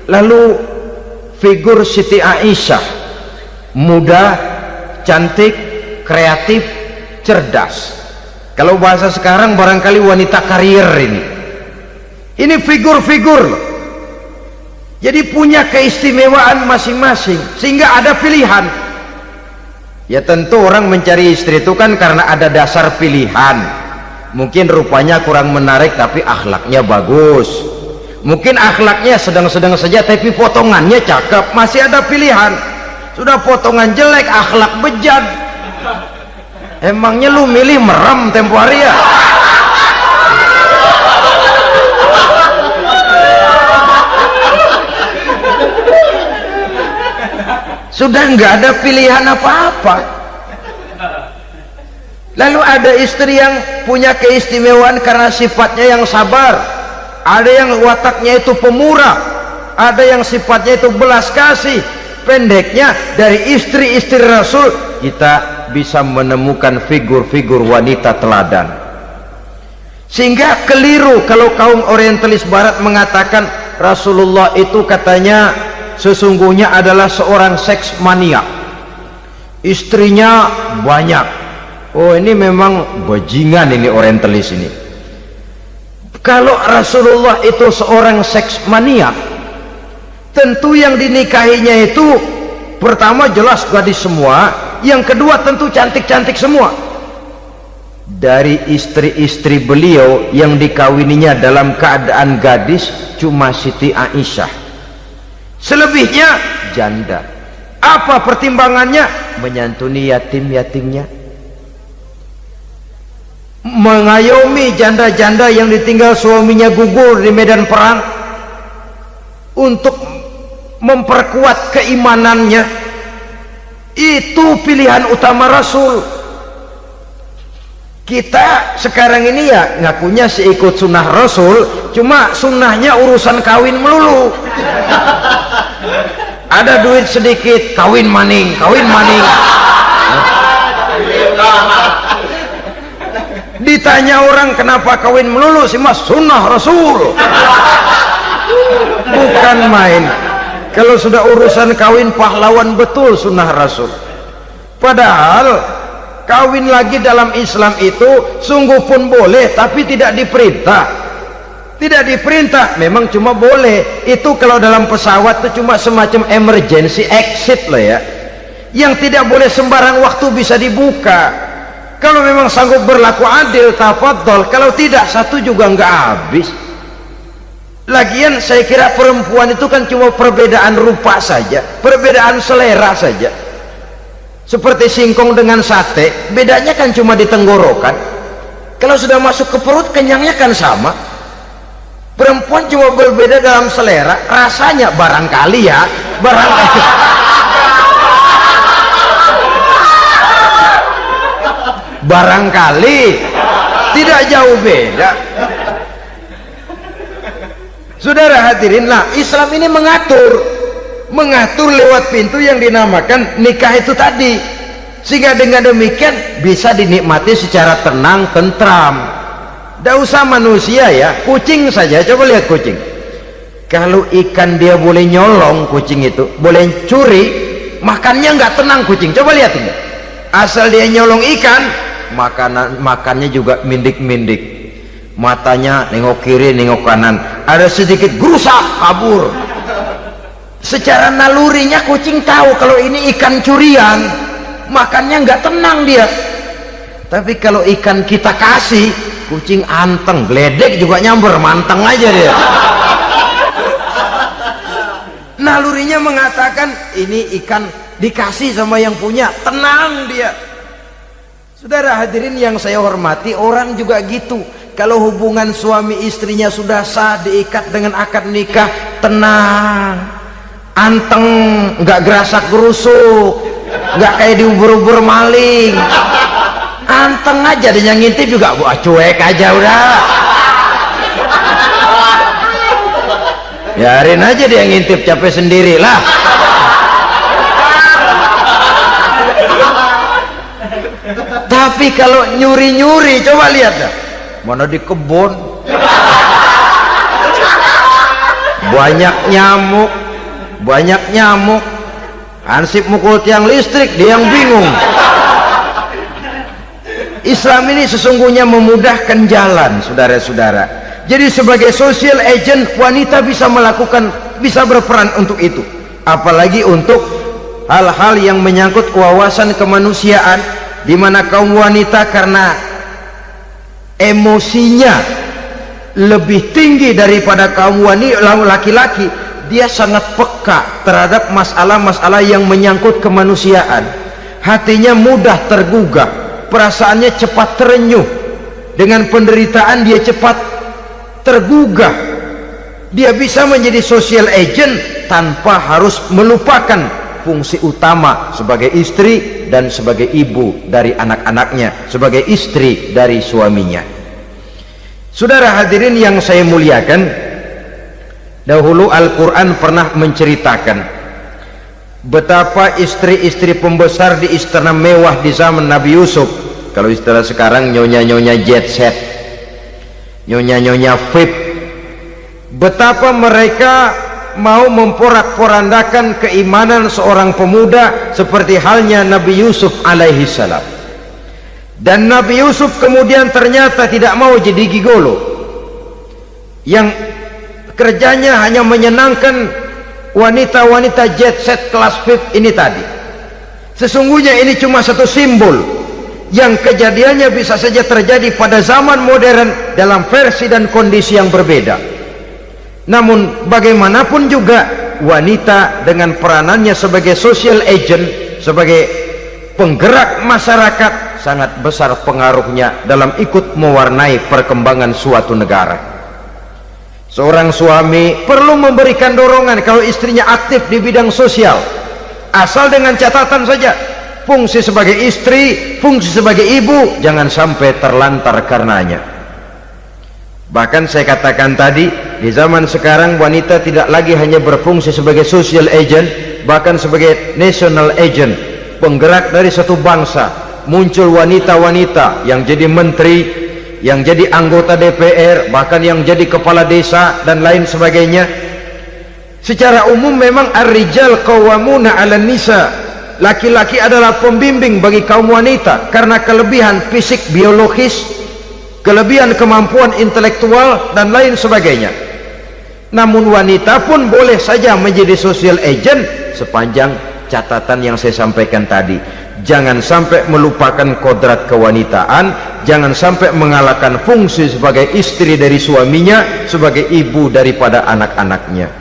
Lalu figur Siti Aisyah, muda, cantik, kreatif, cerdas. Kalau bahasa sekarang barangkali wanita karier ini. Ini figur-figur loh. Jadi punya keistimewaan masing-masing, sehingga ada pilihan. Ya tentu orang mencari istri itu kan karena ada dasar pilihan. Mungkin rupanya kurang menarik tapi akhlaknya bagus. Mungkin akhlaknya sedang-sedang saja tapi potongannya cakep, masih ada pilihan. Sudah potongan jelek, akhlak bejat, emangnya lu milih merem tempo hari ya? Sudah nggak ada pilihan apa-apa. Lalu ada istri yang punya keistimewaan karena sifatnya yang sabar, ada yang wataknya itu pemurah, ada yang sifatnya itu belas kasih. Pendeknya, dari istri-istri Rasul kita bisa menemukan figur-figur wanita teladan. Sehingga keliru kalau kaum orientalis barat mengatakan Rasulullah itu katanya sesungguhnya adalah seorang seks mania, istrinya banyak. Oh, ini memang bajingan ini orientalis ini. Kalau Rasulullah itu seorang seks mania, tentu yang dinikahinya itu pertama jelas gadis semua, yang kedua tentu cantik-cantik semua. Dari istri-istri beliau yang dikawininya dalam keadaan gadis cuma Siti Aisyah, selebihnya janda. Apa pertimbangannya? Menyantuni yatim-yatimnya, mengayomi janda-janda yang ditinggal suaminya gugur di medan perang, untuk memperkuat keimanannya. Itu pilihan utama Rasul. Kita sekarang ini ya ngakunya sih ikut sunnah Rasul, cuma sunnahnya urusan kawin melulu. Ada duit sedikit, kawin maning, kawin maning. Ditanya orang kenapa kawin melulu, sih mas sunnah Rasul. Bukan main. Kalau sudah urusan kawin pahlawan betul sunnah Rasul. Padahal kawin lagi dalam Islam itu sungguh pun boleh, tapi tidak diperintah. Tidak diperintah, memang cuma boleh. Itu kalau dalam pesawat itu cuma semacam emergency exit lah ya, yang tidak boleh sembarang waktu bisa dibuka. Kalau memang sanggup berlaku adil, tafadhol. Kalau tidak, satu juga nggak habis. Lagian saya kira perempuan itu kan cuma perbedaan rupa saja, perbedaan selera saja. Seperti singkong dengan sate, bedanya kan cuma di tenggorokan. Kalau sudah masuk ke perut, kenyangnya kan sama. Perempuan cuma berbeda dalam selera, rasanya barangkali ya, barangkali. Barangkali tidak jauh beda. Saudara hadirinlah, Islam ini mengatur lewat pintu yang dinamakan nikah itu tadi, sehingga dengan demikian bisa dinikmati secara tenang, tentram. Tidak usah manusia ya, kucing saja. Coba lihat kucing. Kalau ikan dia boleh nyolong, kucing itu boleh curi, makannya nggak tenang kucing. Coba lihat ini. Asal dia nyolong ikan, makannya juga mindik-mindik. Matanya nengok kiri, nengok kanan, ada sedikit gerusak, kabur. Secara nalurinya kucing tahu kalau ini ikan curian, makannya nggak tenang dia. Tapi kalau ikan kita kasih, kucing anteng, geledek juga nyamber, manteng aja dia. Nalurinya mengatakan ini ikan dikasih sama yang punya, tenang dia. Saudara hadirin yang saya hormati, orang juga gitu. Kalau hubungan suami istrinya sudah sah, diikat dengan akad nikah, tenang, anteng, nggak gerasak gerusuk, nggak kayak diubur-ubur maling, anteng aja. Dia ngintip juga buat cuek aja udah. Biarin aja dia ngintip, capek sendirilah. Tapi kalau nyuri-nyuri, coba lihat dah. Mana di kebun, banyak nyamuk. Hansip mukul tiang listrik, dia yang bingung. Islam ini sesungguhnya memudahkan jalan, saudara-saudara. Jadi sebagai social agent, wanita bisa berperan untuk itu, apalagi untuk hal-hal yang menyangkut wawasan kemanusiaan, di mana kaum wanita karena emosinya lebih tinggi daripada kaum laki-laki, dia sangat peka terhadap masalah-masalah yang menyangkut kemanusiaan. Hatinya mudah tergugah, perasaannya cepat terenyuh, dengan penderitaan dia cepat tergugah. Dia bisa menjadi social agent tanpa harus melupakan fungsi utama sebagai istri dan sebagai ibu dari anak-anaknya, sebagai istri dari suaminya. Saudara hadirin yang saya muliakan, dahulu Al-Quran pernah menceritakan betapa istri-istri pembesar di istana mewah di zaman Nabi Yusuf, kalau istilah sekarang nyonya-nyonya jet set, nyonya-nyonya VIP, betapa mereka mau memporak-porandakan keimanan seorang pemuda seperti halnya Nabi Yusuf alaihi salam. Dan Nabi Yusuf kemudian ternyata tidak mau jadi gigolo yang kerjanya hanya menyenangkan wanita-wanita jet set kelas VIP ini tadi. Sesungguhnya ini cuma satu simbol yang kejadiannya bisa saja terjadi pada zaman modern dalam versi dan kondisi yang berbeda. Namun bagaimanapun juga, wanita dengan peranannya sebagai social agent, sebagai penggerak masyarakat, sangat besar pengaruhnya dalam ikut mewarnai perkembangan suatu negara. Seorang suami perlu memberikan dorongan kalau istrinya aktif di bidang sosial, asal dengan catatan saja, fungsi sebagai istri, fungsi sebagai ibu jangan sampai terlantar karenanya. Bahkan saya katakan tadi, di zaman sekarang wanita tidak lagi hanya berfungsi sebagai social agent, bahkan sebagai national agent, penggerak dari satu bangsa. Muncul wanita-wanita yang jadi menteri, yang jadi anggota DPR, bahkan yang jadi kepala desa dan lain sebagainya. Secara umum memang ar-rijal qawwamuna 'alan nisa, laki-laki adalah pembimbing bagi kaum wanita karena kelebihan fisik biologis, kelebihan kemampuan intelektual dan lain sebagainya. Namun wanita pun boleh saja menjadi social agent sepanjang catatan yang saya sampaikan tadi. Jangan sampai melupakan kodrat kewanitaan, jangan sampai mengalahkan fungsi sebagai istri dari suaminya, sebagai ibu daripada anak-anaknya.